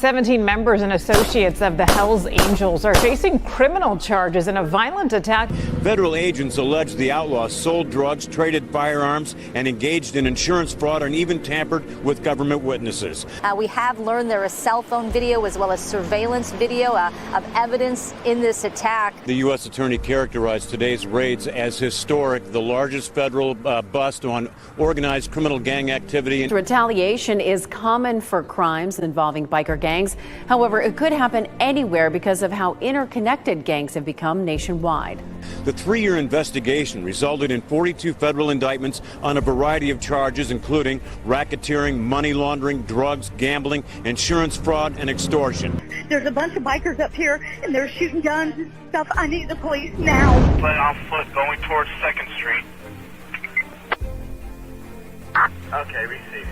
17 members and associates of the Hells Angels are facing criminal charges in a violent attack. Federal agents allege the outlaws sold drugs, traded firearms, and engaged in insurance fraud and even tampered with government witnesses. We have learned there is cell phone video as well as surveillance video of evidence in this attack. The U.S. Attorney characterized today's raids as historic, the largest federal bust on organized criminal gang activity. Retaliation is common for crimes involving biker gangs. However, it could happen anywhere because of how interconnected gangs have become nationwide. The 3-year investigation resulted in 42 federal indictments on a variety of charges, including racketeering, money laundering, drugs, gambling, insurance fraud, and extortion. There's a bunch of bikers up here, and they're shooting guns and stuff. I need the police now. But on foot going towards 2nd Street. Okay, we see.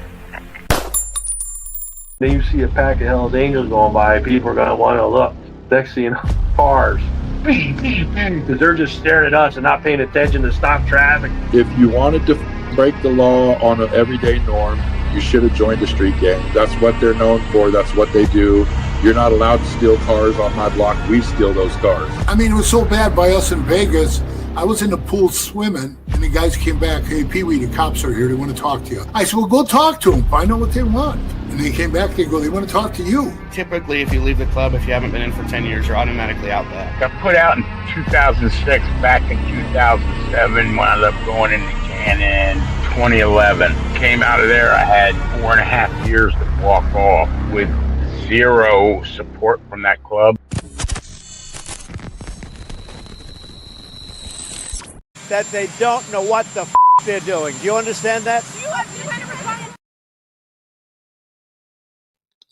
Then you see a pack of Hells Angels going by, people are going to want to look. Next thing you know, cars. Because they're just staring at us and not paying attention to stop traffic. If you wanted to break the law on an everyday norm, you should have joined a street gang. That's what they're known for. That's what they do. You're not allowed to steal cars on my block. We steal those cars. I mean, it was so bad by us in Vegas. I was in the pool swimming, and the guys came back. Hey, Pee-wee, the cops are here. They want to talk to you. I said, well, go talk to them. Find out what they want. And they came back. They go, they want to talk to you. Typically, if you leave the club, if you haven't been in for 10 years, you're automatically out back. Got put out in 2006. Back in 2007, wound up going into Cannon. 2011. Came out of there. I had 4.5 years to walk off with zero support from that club. That they don't know what the they're doing. Do you understand that?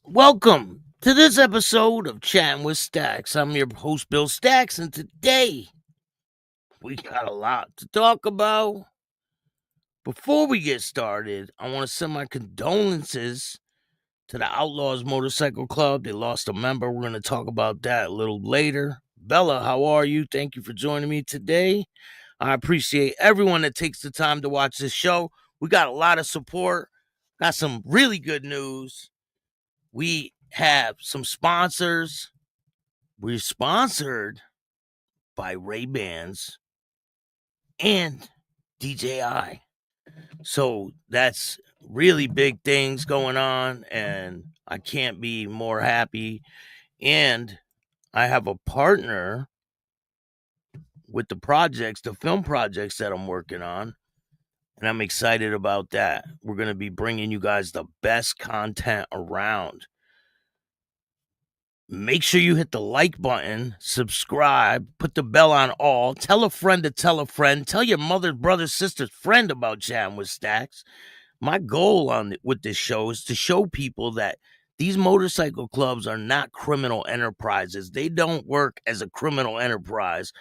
Welcome to this episode of Chatting with Stacks. I'm your host, Bill Stacks, and today we got a lot to talk about. Before we get started, I want to send my condolences to the Outlaws Motorcycle Club. They lost a member. We're going to talk about that a little later. Bella, how are you? Thank you for joining me today. I appreciate everyone that takes the time to watch this show. We got a lot of support. Got some really good news. We have some sponsors. We're sponsored by Ray-Bans and DJI. So that's really big things going on, and I can't be more happy. And I have a partner with the projects, the film projects that I'm working on, and I'm excited about that. We're going to be bringing you guys the best content around. Make sure you hit the like button, subscribe, put the bell on all, tell a friend to tell a friend, tell your mother, brother, sister's friend about Chatting with Stacks. My goal with this show is to show people that these motorcycle clubs are not criminal enterprises. They don't work as a criminal enterprise.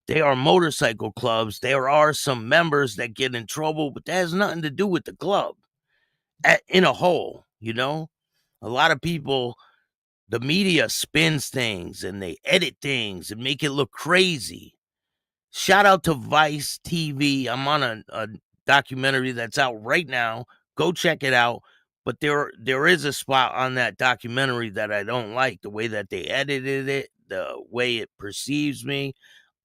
They are motorcycle clubs. There are some members that get in trouble, but that has nothing to do with the club in a whole, you know? A lot of people, the media spins things and they edit things and make it look crazy. Shout out to Vice TV. I'm on a documentary that's out right now. Go check it out. But there is a spot on that documentary that I don't like, the way that they edited it, the way it perceives me.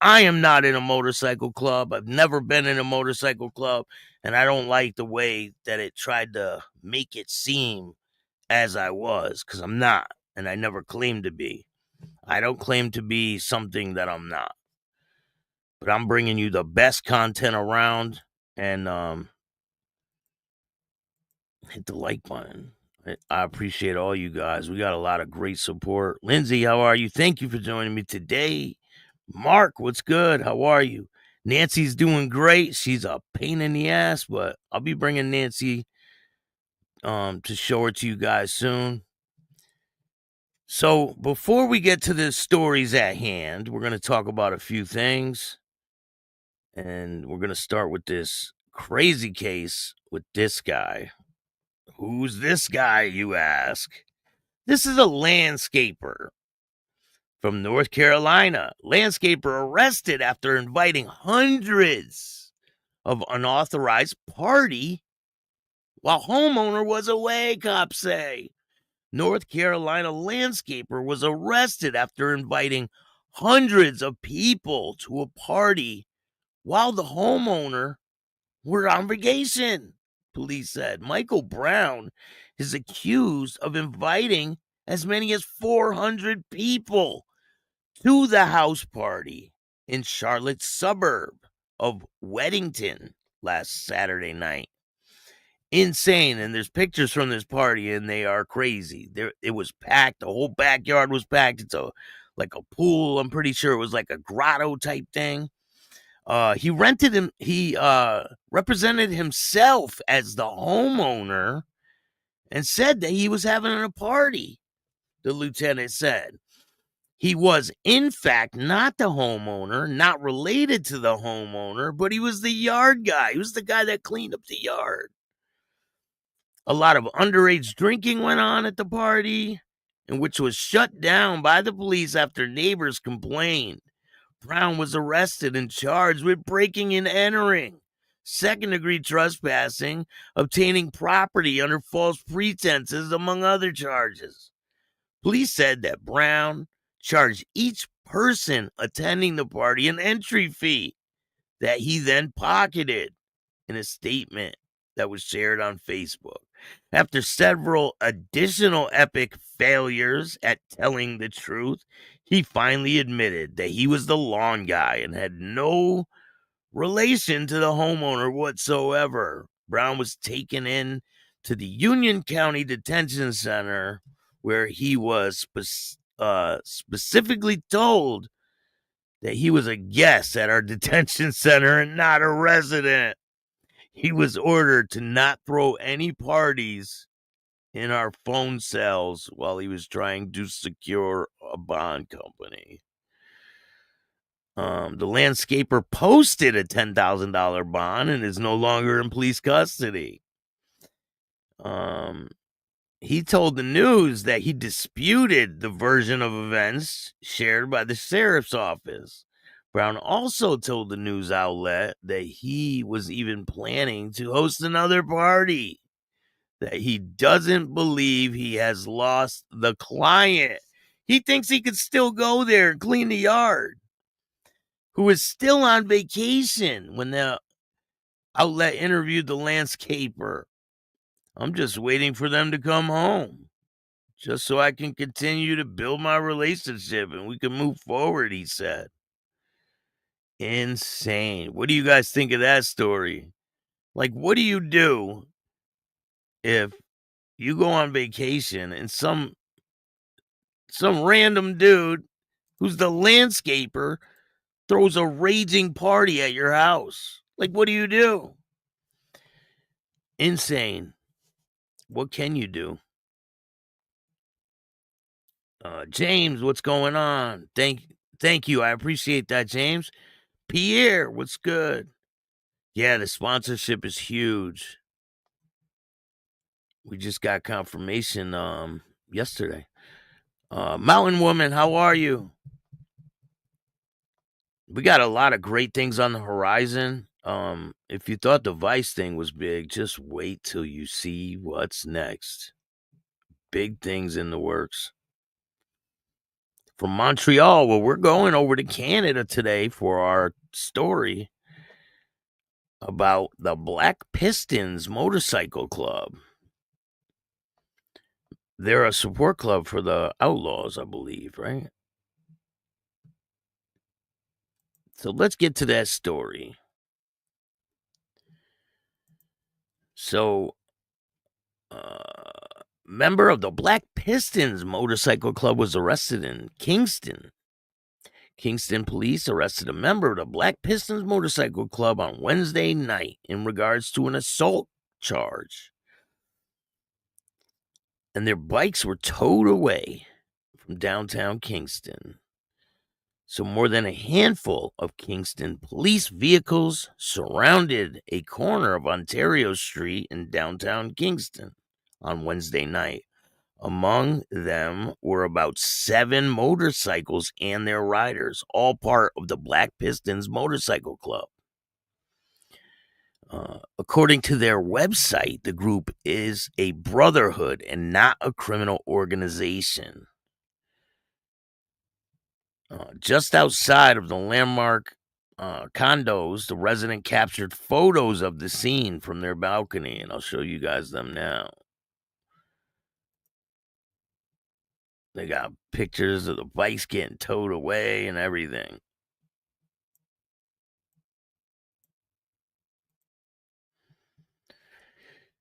I am not in a motorcycle club. I've never been in a motorcycle club, and I don't like the way that it tried to make it seem as I was, because I'm not, and I never claimed to be. I don't claim to be something that I'm not. But I'm bringing you the best content around, and hit the like button. I appreciate all you guys. We got a lot of great support. Lindsay, how are you? Thank you for joining me today. Mark, what's good? How are you? Nancy's doing great. She's a pain in the ass, but I'll be bringing Nancy to show her to you guys soon. So before we get to the stories at hand, we're going to talk about a few things. And we're going to start with this crazy case with this guy. Who's this guy, you ask? This is a landscaper from North Carolina. Landscaper arrested after inviting hundreds of unauthorized party while homeowner was away, cops say. North Carolina landscaper was arrested after inviting hundreds of people to a party while the homeowner were on vacation, police said. Michael Brown is accused of inviting as many as 400 people to the house party in Charlotte's suburb of Weddington last Saturday night. Insane. And there's pictures from this party, and they are crazy. It was packed. The whole backyard was packed. It's like a pool. I'm pretty sure it was like a grotto type thing. He represented himself as the homeowner and said that he was having a party, the lieutenant said. He was, in fact, not the homeowner, not related to the homeowner, but he was the yard guy. He was the guy that cleaned up the yard. A lot of underage drinking went on at the party, and which was shut down by the police after neighbors complained. Brown was arrested and charged with breaking and entering, second-degree trespassing, obtaining property under false pretenses, among other charges. Police said that Brown charged each person attending the party an entry fee that he then pocketed in a statement that was shared on Facebook. After several additional epic failures at telling the truth, he finally admitted that he was the lawn guy and had no relation to the homeowner whatsoever. Brown was taken in to the Union County Detention Center, where he was specifically told that he was a guest at our detention center and not a resident. He was ordered to not throw any parties in our phone cells while he was trying to secure a bond company. The landscaper posted a $10,000 bond and is no longer in police custody. He told the news that he disputed the version of events shared by the sheriff's office. Brown also told the news outlet that he was even planning to host another party, that he doesn't believe he has lost the client. He thinks he could still go there and clean the yard, who is still on vacation when the outlet interviewed the landscaper. I'm just waiting for them to come home, just so I can continue to build my relationship and we can move forward, he said. Insane. What do you guys think of that story? Like, what do you do if you go on vacation and some random dude who's the landscaper throws a raging party at your house? Like, what do you do? Insane. What can you do? James, what's going on? Thank you. I appreciate that, James. Pierre, what's good? Yeah, the sponsorship is huge. We just got confirmation yesterday. Mountain Woman, how are you? We got a lot of great things on the horizon. If you thought the Vice thing was big, just wait till you see what's next. Big things in the works. From Montreal, well, we're going over to Canada today for our story about the Black Pistons Motorcycle Club. They're a support club for the Outlaws, I believe, right? So let's get to that story. So, member of the Black Pistons Motorcycle Club was arrested in Kingston. Kingston Police arrested a member of the Black Pistons Motorcycle Club on Wednesday night in regards to an assault charge. And their bikes were towed away from downtown Kingston. So more than a handful of Kingston police vehicles surrounded a corner of Ontario Street in downtown Kingston on Wednesday night. Among them were about 7 motorcycles and their riders, all part of the Black Pistons Motorcycle Club. According to their website, the group is a brotherhood and not a criminal organization. Just outside of the Landmark Condos, the resident captured photos of the scene from their balcony, and I'll show you guys them now. They got pictures of the bikes getting towed away and everything.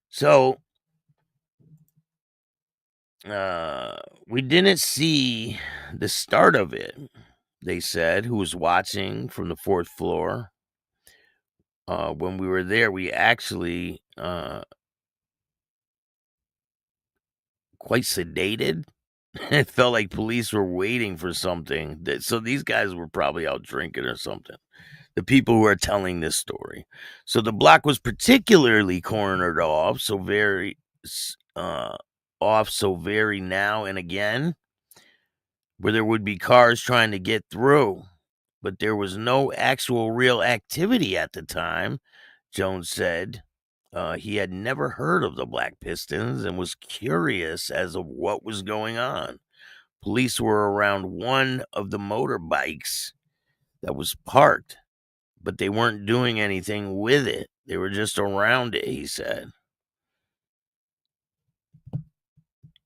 So, we didn't see the start of it, they said, who was watching from the 4th floor. When we were there, we actually quite sedated. It felt like police were waiting for something. So these guys were probably out drinking or something. The people who are telling this story. So the block was particularly cornered off, so very now and again, where there would be cars trying to get through, but there was no actual real activity at the time. Jones said he had never heard of the Black Pistons and was curious as to what was going on. Police were around one of the motorbikes that was parked, but they weren't doing anything with it. They were just around it, he said.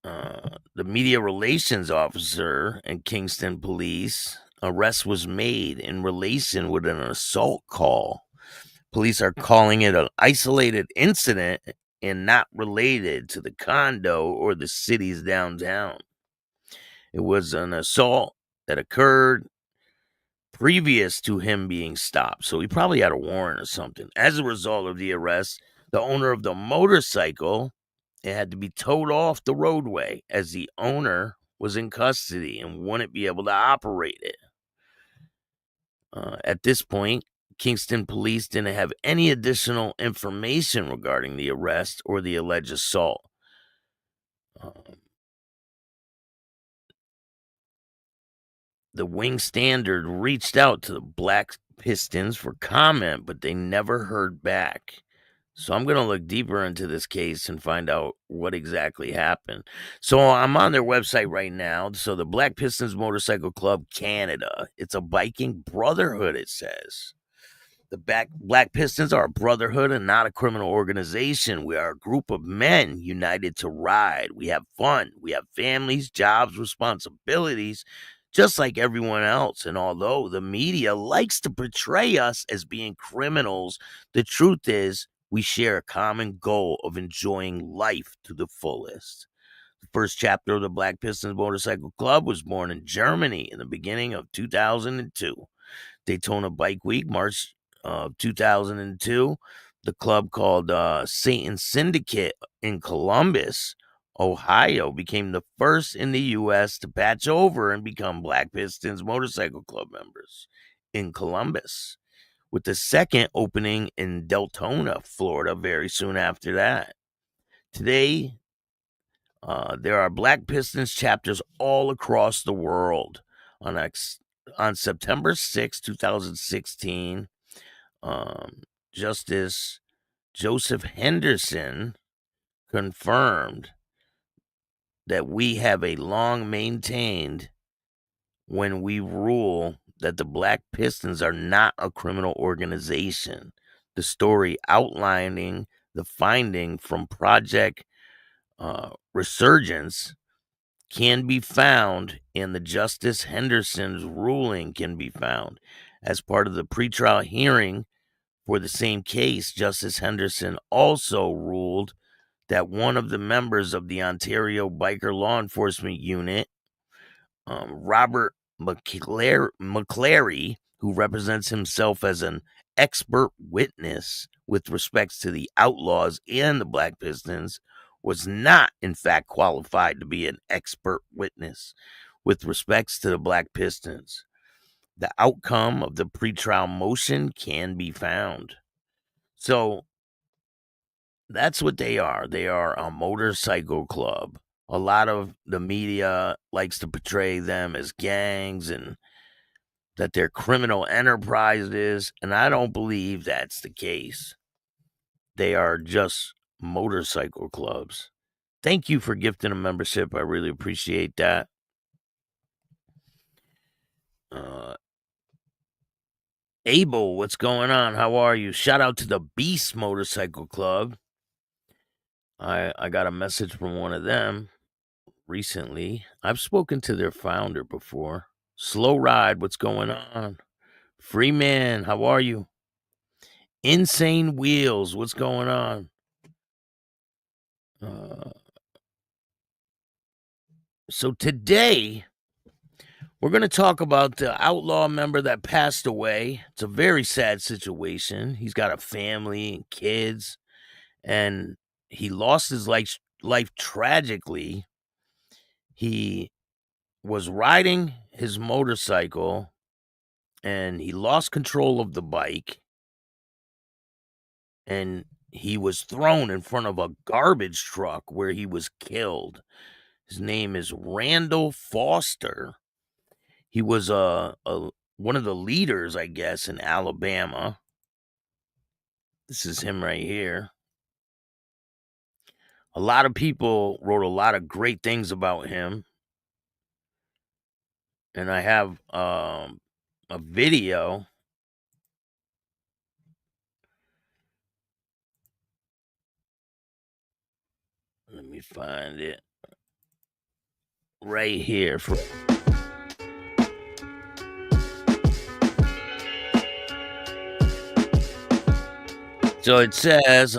The media relations officer in Kingston Police arrest was made in relation with an assault call. Police are calling it an isolated incident and not related to the condo or the city's downtown. It was an assault that occurred previous to him being stopped, so he probably had a warrant or something. As a result of the arrest, the owner of the motorcycle had to be towed off the roadway as the owner was in custody and wouldn't be able to operate it. At this point, Kingston Police didn't have any additional information regarding the arrest or the alleged assault. The Wing Standard reached out to the Black Pistons for comment, but they never heard back. So I'm going to look deeper into this case and find out what exactly happened. So I'm on their website right now. So the Black Pistons Motorcycle Club Canada. It's a biking brotherhood, it says. The Black Pistons are a brotherhood and not a criminal organization. We are a group of men united to ride. We have fun. We have families, jobs, responsibilities, just like everyone else. And although the media likes to portray us as being criminals, the truth is we share a common goal of enjoying life to the fullest. The first chapter of the Black Pistons Motorcycle Club was born in Germany in the beginning of 2002. Daytona Bike Week, March of 2002. The club called Satan Syndicate in Columbus, Ohio, became the first in the U.S. to patch over and become Black Pistons Motorcycle Club members in Columbus, with the second opening in Deltona, Florida, very soon after that. Today, there are Black Pistons chapters all across the world. On September 6, 2016, Justice Joseph Henderson confirmed that we have a long maintained when we rule that the Black Pistons are not a criminal organization. The story outlining the finding from Project Resurgence can be found, and the Justice Henderson's ruling can be found. As part of the pretrial hearing for the same case, Justice Henderson also ruled that one of the members of the Ontario Biker Law Enforcement Unit, Robert McClary, who represents himself as an expert witness with respects to the Outlaws and the Black Pistons, was not, in fact, qualified to be an expert witness with respects to the Black Pistons. The outcome of the pretrial motion can be found. So that's what they are. They are a motorcycle club. A lot of the media likes to portray them as gangs and that they're criminal enterprises, and I don't believe that's the case. They are just motorcycle clubs. Thank you for gifting a membership. I really appreciate that. Abel, what's going on? How are you? Shout out to the Beast Motorcycle Club. I got a message from one of them recently. I've spoken to their founder before. Slow Ride, what's going on? Free Man, how are you? Insane Wheels, what's going on? So today, we're going to talk about the Outlaw member that passed away. It's a very sad situation. He's got a family and kids, and he lost his life tragically. He was riding his motorcycle, and he lost control of the bike, and he was thrown in front of a garbage truck where he was killed. His name is Randall Foster. He was one of the leaders, I guess, in Alabama. This is him right here. A lot of people wrote a lot of great things about him. And I have a video. Let me find it. Right here. So it says,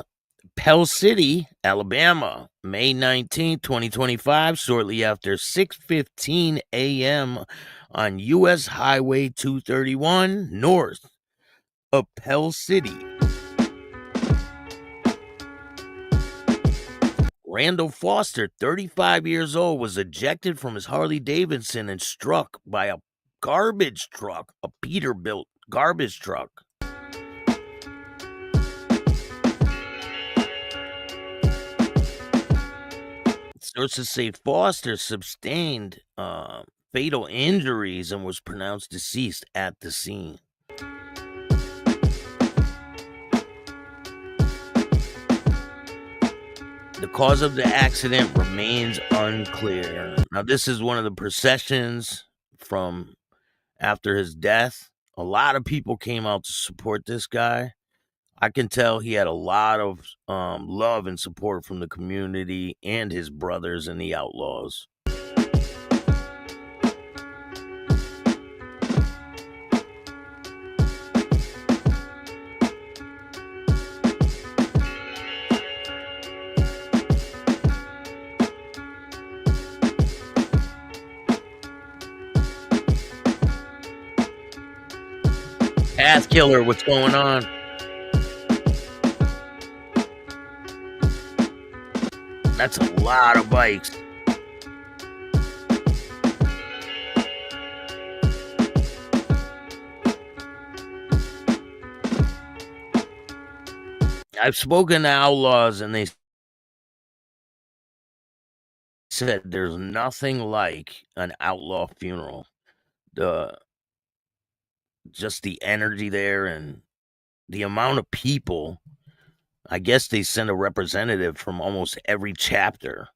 Pell City, Alabama, May 19, 2025, shortly after 6:15 a.m. on U.S. Highway 231 north of Pell City. Randall Foster, 35 years old, was ejected from his Harley Davidson and struck by a garbage truck, a Peterbilt garbage truck. Sources say Foster sustained fatal injuries and was pronounced deceased at the scene. The cause of the accident remains unclear. Now, this is one of the processions from after his death. A lot of people came out to support this guy. I can tell he had a lot of love and support from the community and his brothers and the Outlaws. Path Killer, what's going on? That's a lot of bikes. I've spoken to Outlaws, and they said there's nothing like an outlaw funeral. Just the energy there and the amount of people. I guess they send a representative from almost every chapter.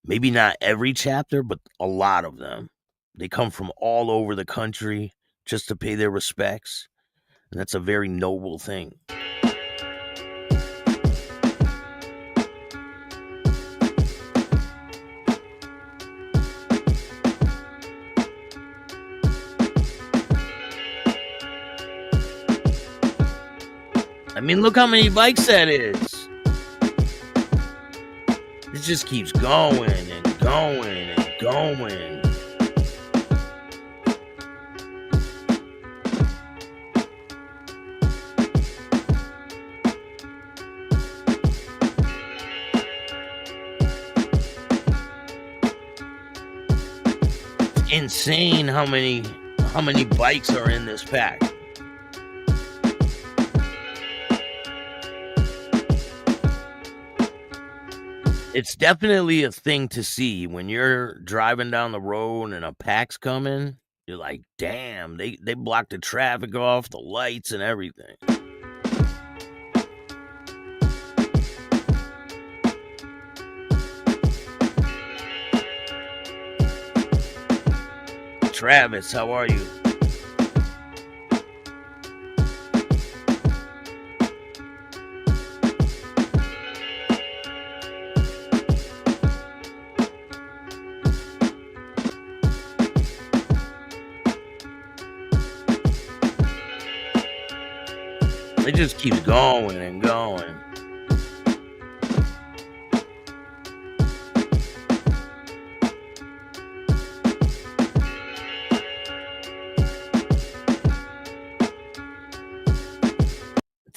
Maybe not every chapter, but a lot of them. They come from all over the country just to pay their respects. And that's a very noble thing. I mean, look how many bikes that is. It just keeps going and going and going. It's insane how many bikes are in this pack. It's definitely a thing to see when you're driving down the road and a pack's coming. You're like, damn, they blocked the traffic off, the lights and everything. Travis, how are you? It just keeps going and going.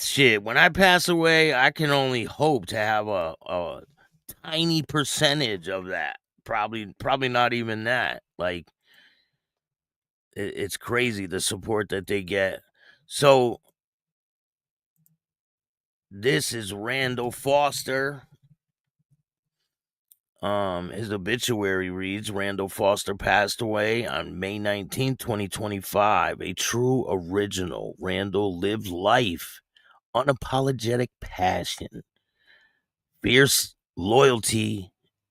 Shit, when I pass away, I can only hope to have a tiny percentage of that. Probably not even that. Like, it's crazy the support that they get. So this is Randall Foster. His obituary reads, Randall Foster passed away on May 19, 2025. A true original. Randall lived life, unapologetic passion, fierce loyalty,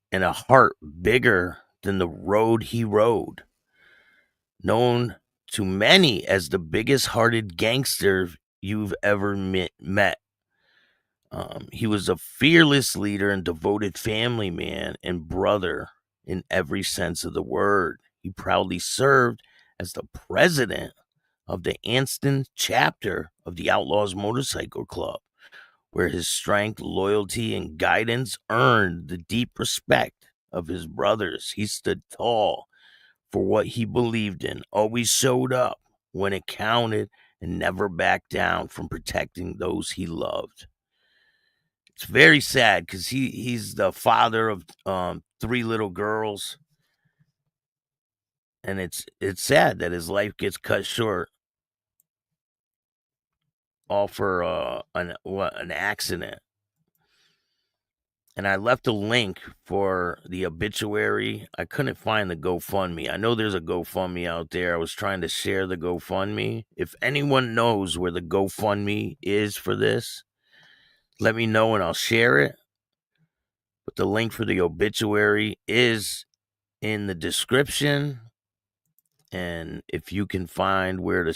and a heart bigger than the road he rode. Known to many as the biggest hearted gangster you've ever met. He was a fearless leader and devoted family man and brother in every sense of the word. He proudly served as the president of the Anston chapter of the Outlaws Motorcycle Club, where his strength, loyalty, and guidance earned the deep respect of his brothers. He stood tall for what he believed in, always showed up when it counted, and never backed down from protecting those he loved. It's very sad because he's the father of 3 little girls, and it's sad that his life gets cut short all for an accident. And I left a link for the obituary. I couldn't find the GoFundMe. I know there's a GoFundMe out there. I was trying to share the GoFundMe. If anyone knows where the GoFundMe is for this, let me know and I'll share it. But the link for the obituary is in the description. And if you can find where to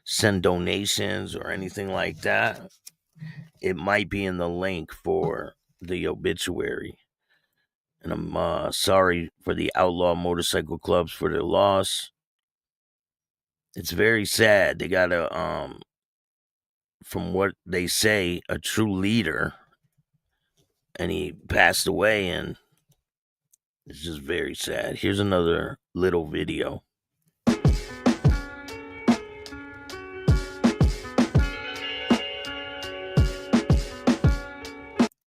send donations or anything like that, it might be in the link for the obituary. And I'm sorry for the Outlaw Motorcycle Clubs for their loss. It's very sad. They got from what they say, a true leader. And he passed away, and it's just very sad. Here's another little video.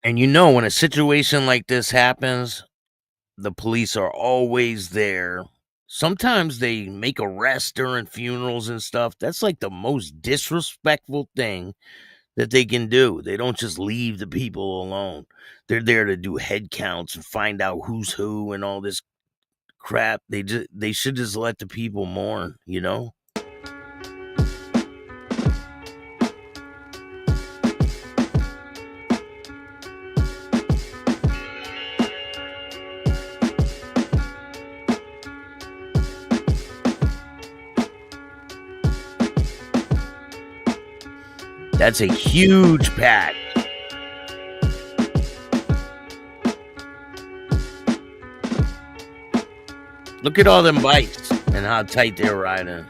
And when a situation like this happens, the police are always there. Sometimes they make arrests during funerals and stuff. That's like the most disrespectful thing that they can do. They don't just leave the people alone. They're there to do head counts and find out who's who and all this crap. They should just let the people mourn, That's a huge pack. Look at all them bikes and how tight they're riding.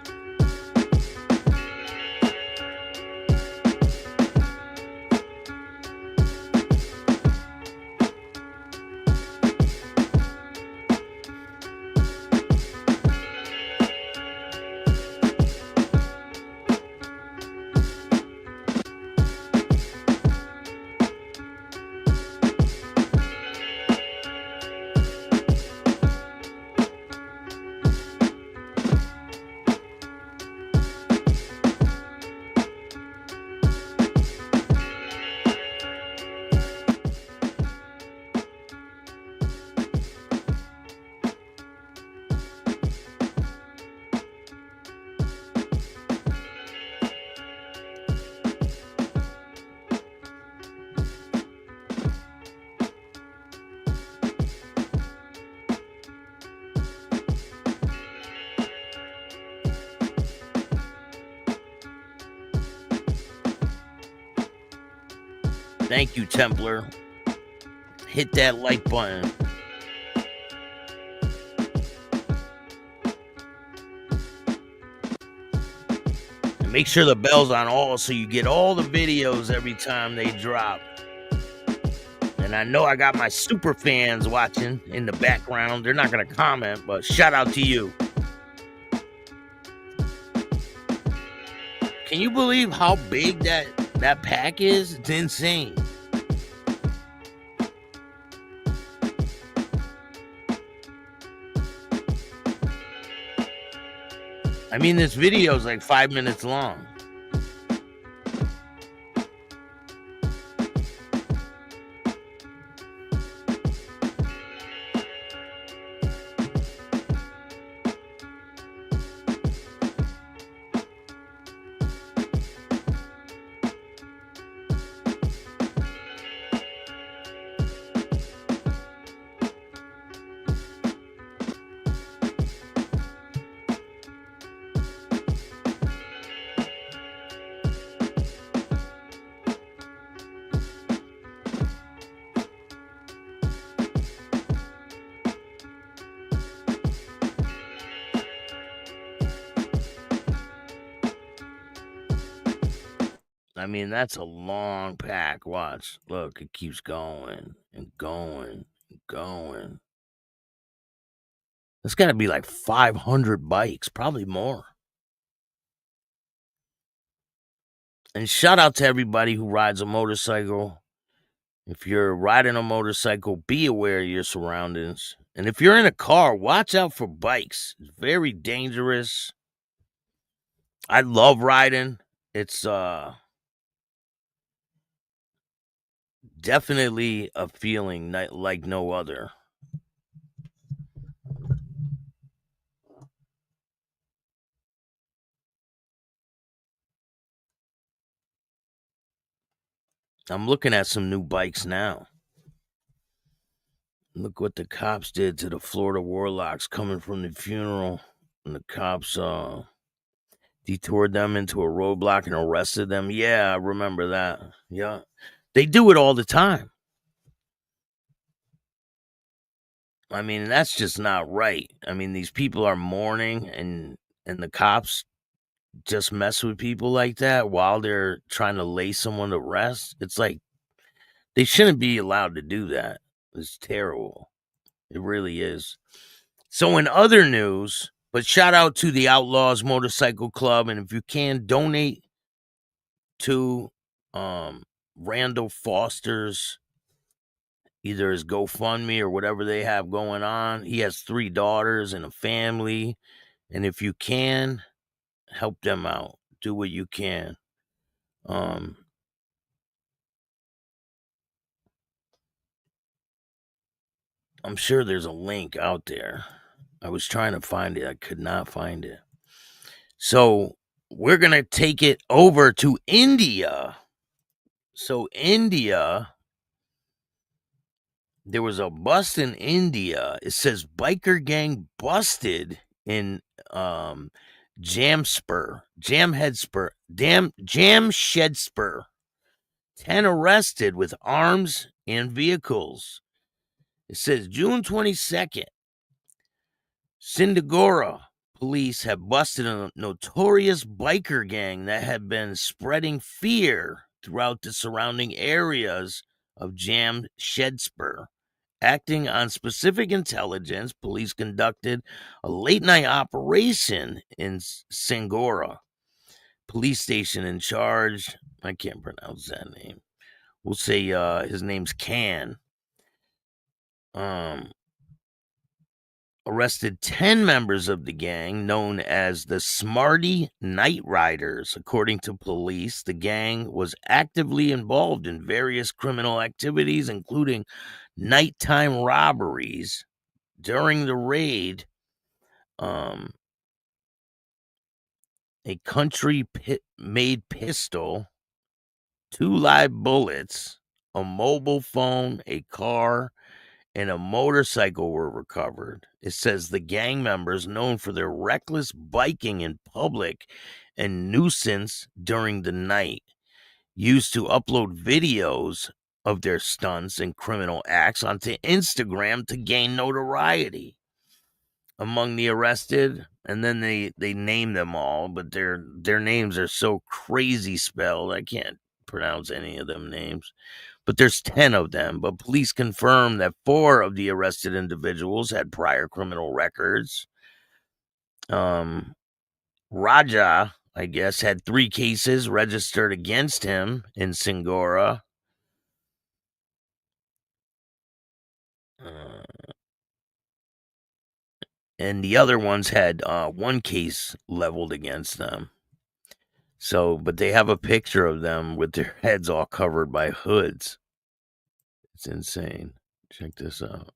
Thank you, Templar. Hit that like button. And make sure the bell's on all so you get all the videos every time they drop. And I know I got my super fans watching in the background. They're not going to comment, but shout out to you. Can you believe how big that pack is? It's insane. I mean, this video is like 5 minutes long. I mean, that's a long pack. Watch. Look, it keeps going and going and going. It's got to be like 500 bikes, probably more. And shout out to everybody who rides a motorcycle. If you're riding a motorcycle, be aware of your surroundings. And if you're in a car, watch out for bikes. It's very dangerous. I love riding. It's definitely a feeling like no other. I'm looking at some new bikes now. Look what the cops did to the Florida Warlocks coming from the funeral. And the cops detoured them into a roadblock and arrested them. Yeah, I remember that. Yeah. They do it all the time. I mean, that's just not right. I mean, these people are mourning and the cops just mess with people like that while they're trying to lay someone to rest. It's like they shouldn't be allowed to do that. It's terrible. It really is. So in other news, but shout out to the Outlaws Motorcycle Club, and if you can, donate to Randall Foster's either his GoFundMe or whatever they have going on. He has 3 daughters and a family, and if you can, help them out. Do what you can. I'm sure there's a link out there. I was trying to find it. I could not find it. So we're going to take it over to India. So India, there was a bust in India. It says biker gang busted in Jamshedpur. 10 arrested with arms and vehicles. It says June 22nd, Sindagora police have busted a notorious biker gang that had been spreading fear throughout the surrounding areas of Jamshedpur. Acting on specific intelligence, police conducted a late-night operation in Singora. Police station in charge, I can't pronounce that name. We'll say his name's Khan. Arrested 10 members of the gang known as the Smarty Night Riders. According to police, the gang was actively involved in various criminal activities, including nighttime robberies. During the raid, a country-made pistol, 2 live bullets, a mobile phone, a car, and a motorcycle were recovered. It says the gang members, known for their reckless biking in public and nuisance during the night, used to upload videos of their stunts and criminal acts onto Instagram to gain notoriety among the arrested. And then they name them all, but their names are so crazy spelled, I can't pronounce any of them names. But there's 10 of them. But police confirmed that 4 of the arrested individuals had prior criminal records. Raja, I guess, had 3 cases registered against him in Singora. And the other ones had 1 case leveled against them. So, but they have a picture of them with their heads all covered by hoods. It's insane. Check this out.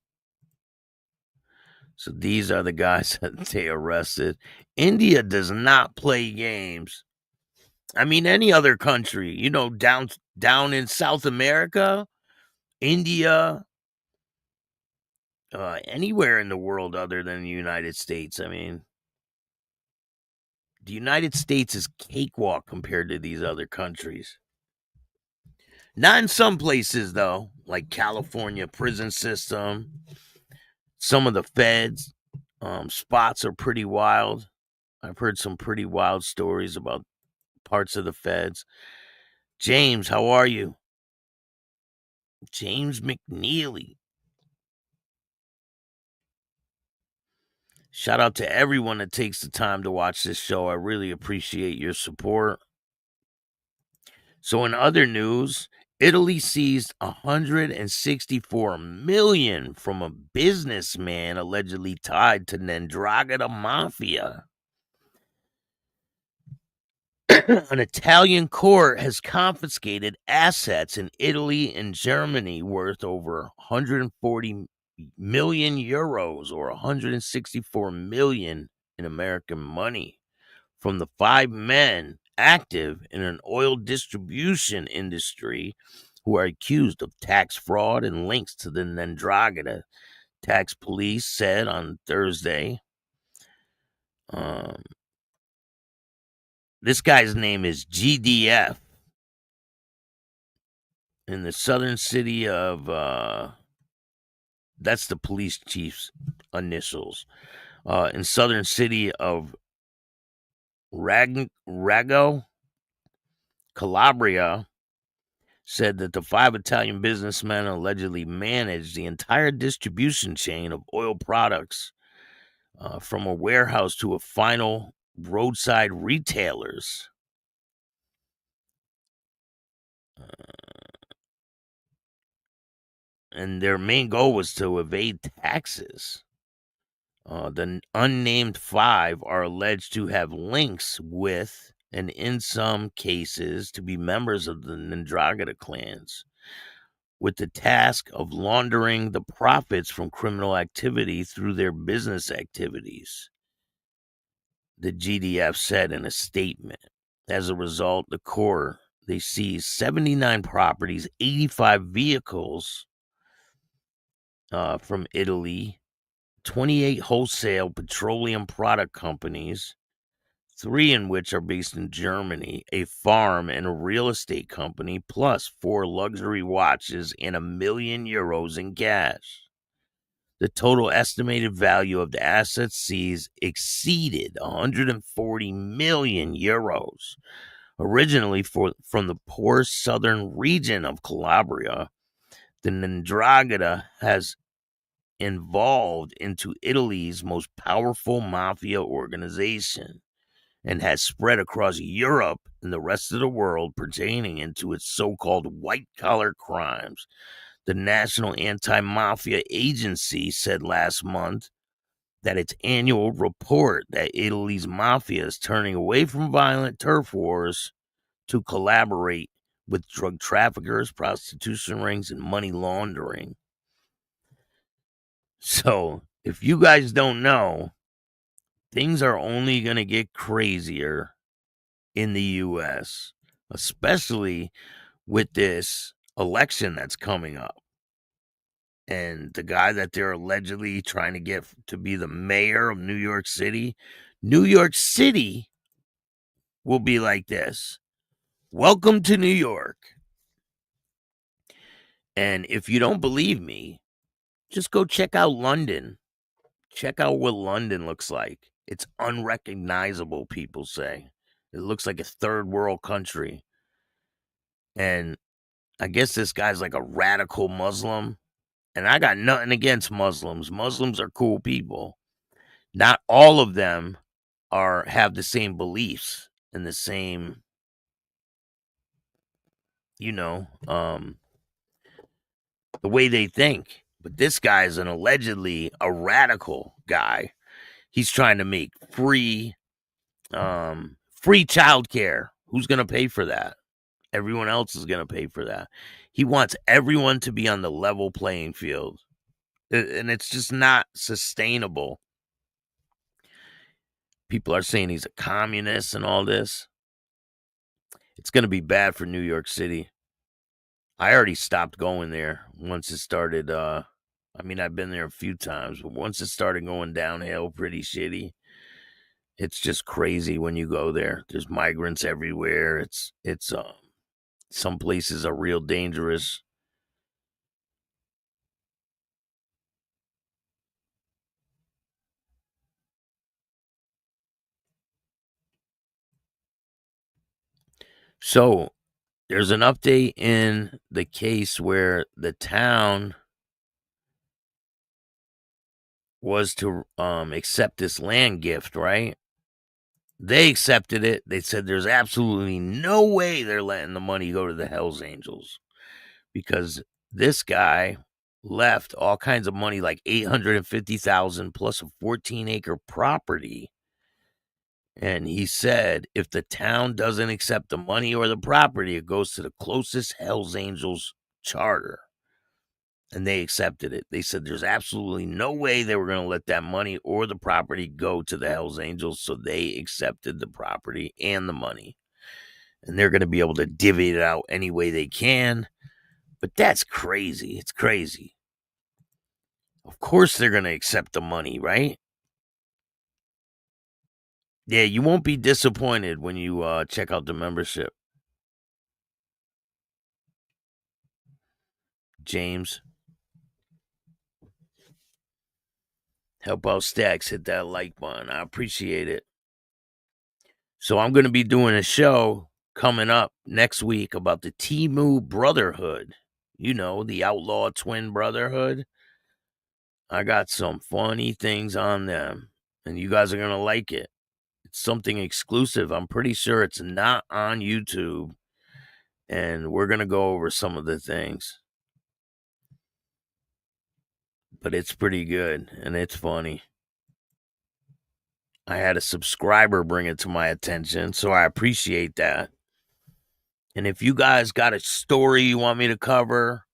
So these are the guys that they arrested. India does not play games. I mean, any other country, you know, down in South America, India, anywhere in the world other than the United States. I mean, the United States is cakewalk compared to these other countries. Not in some places, though, like California prison system. Some of the feds spots are pretty wild. I've heard some pretty wild stories about parts of the feds. James, how are you? James McNeely. Shout out to everyone that takes the time to watch this show. I really appreciate your support. So in other news, Italy seized $164 million from a businessman allegedly tied to Ndrangheta mafia. An Italian court has confiscated assets in Italy and Germany worth over 140 million euros, or 164 million in American money, from the 5 men active in an oil distribution industry who are accused of tax fraud and links to the Ndrangheta. Tax police said on Thursday. This guy's name is GDF. In the southern city of, that's the police chief's initials. In southern city of Rago, Calabria, said that the 5 Italian businessmen allegedly managed the entire distribution chain of oil products from a warehouse to a final roadside retailers. And their main goal was to evade taxes. The unnamed 5 are alleged to have links with, and in some cases, to be members of the Ndrangheta clans, with the task of laundering the profits from criminal activity through their business activities, the GDF said in a statement. As a result, the court, they seized 79 properties, 85 vehicles from Italy, 28 wholesale petroleum product companies, 3 in which are based in Germany, a farm and a real estate company, plus 4 luxury watches and €1 million in cash. The total estimated value of the assets seized exceeded 140 million euros. Originally from the poor southern region of Calabria, the Ndrangheta has evolved into Italy's most powerful mafia organization and has spread across Europe and the rest of the world, pertaining into its so-called white-collar crimes. The National Anti-Mafia Agency said last month that its annual report that Italy's mafia is turning away from violent turf wars to collaborate with drug traffickers, prostitution rings, and money laundering. So, if you guys don't know, things are only going to get crazier in the U.S., especially with this election that's coming up. And the guy that they're allegedly trying to get to be the mayor of New York City will be like this. Welcome to New York. And if you don't believe me, just go check out London. Check out what London looks like. It's unrecognizable, people say. It looks like a third world country. And I guess this guy's like a radical Muslim. And I got nothing against Muslims. Muslims are cool people. Not all of them have the same beliefs and the same, the way they think. But this guy is allegedly a radical guy. He's trying to make free childcare. Who's going to pay for that? Everyone else is going to pay for that. He wants everyone to be on the level playing field. And it's just not sustainable. People are saying he's a communist and all this. It's going to be bad for New York City. I already stopped going there once it started. I've been there a few times, but once it started going downhill pretty shitty, it's just crazy when you go there. There's migrants everywhere. It's some places are real dangerous. So there's an update in the case where the town was to accept this land gift, right? They accepted it. They said there's absolutely no way they're letting the money go to the Hells Angels because this guy left all kinds of money, like $850,000 plus a 14-acre property. And he said if the town doesn't accept the money or the property, it goes to the closest Hells Angels charter. And they accepted it. They said there's absolutely no way they were going to let that money or the property go to the Hells Angels. So they accepted the property and the money. And they're going to be able to divvy it out any way they can. But that's crazy. It's crazy. Of course they're going to accept the money, right? Yeah, you won't be disappointed when you check out the membership. James. Help out Stacks. Hit that like button. I appreciate it. So I'm going to be doing a show coming up next week about the Temu Brotherhood. You know, the Outlaw twin brotherhood. I got some funny things on them, and you guys are going to like it. It's something exclusive. I'm pretty sure it's not on YouTube, and we're going to go over some of the things. But it's pretty good, and it's funny. I had a subscriber bring it to my attention, so I appreciate that. And if you guys got a story you want me to cover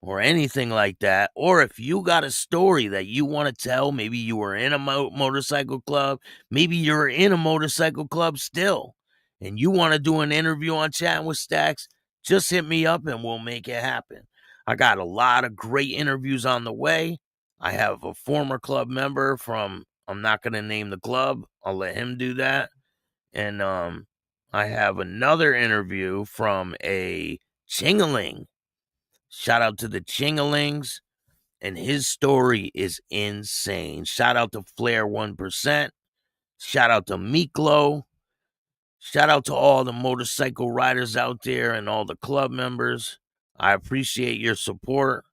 or anything like that, or if you got a story that you want to tell, maybe you were in a motorcycle club, maybe you're in a motorcycle club still, and you want to do an interview on Chatting with Stacks, just hit me up and we'll make it happen. I got a lot of great interviews on the way. I have a former club member from, I'm not going to name the club. I'll let him do that. And I have another interview from a Chingaling. Shout out to the Chingalings. And his story is insane. Shout out to Flair 1%. Shout out to Miklo. Shout out to all the motorcycle riders out there and all the club members. I appreciate your support.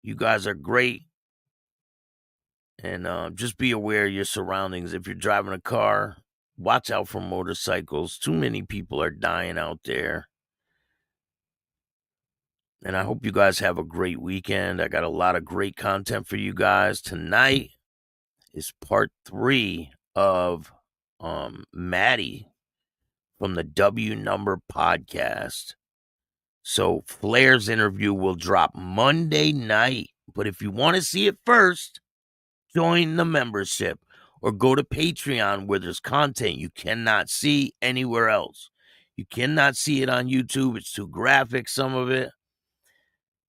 You guys are great. And just be aware of your surroundings. If you're driving a car, watch out for motorcycles. Too many people are dying out there. And I hope you guys have a great weekend. I got a lot of great content for you guys. Tonight is part 3 of Maddie from the W Number podcast. So Flair's interview will drop Monday night. But if you want to see it first, join the membership or go to Patreon where there's content you cannot see anywhere else. You cannot see it on YouTube. It's too graphic, some of it.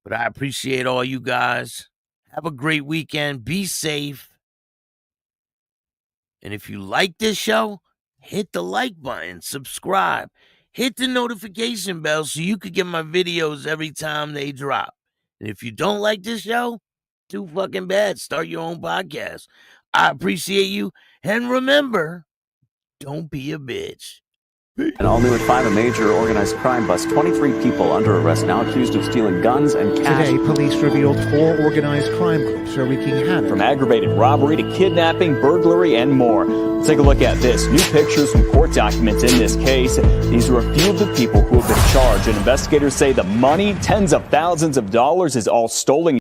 But I appreciate all you guys. Have a great weekend. Be safe. And if you like this show, hit the like button, subscribe, hit the notification bell so you could get my videos every time they drop. And if you don't like this show, too fucking bad. Start your own podcast. I appreciate you. And remember, don't be a bitch. And all new at 5, a major organized crime bust. 23 people under arrest now accused of stealing guns and cash. Today, police revealed 4 organized crime groups are wreaking havoc. From aggravated robbery to kidnapping, burglary, and more. Let's take a look at this. New pictures from court documents in this case. These are a few of the people who have been charged. And investigators say the money, tens of thousands of dollars, is all stolen.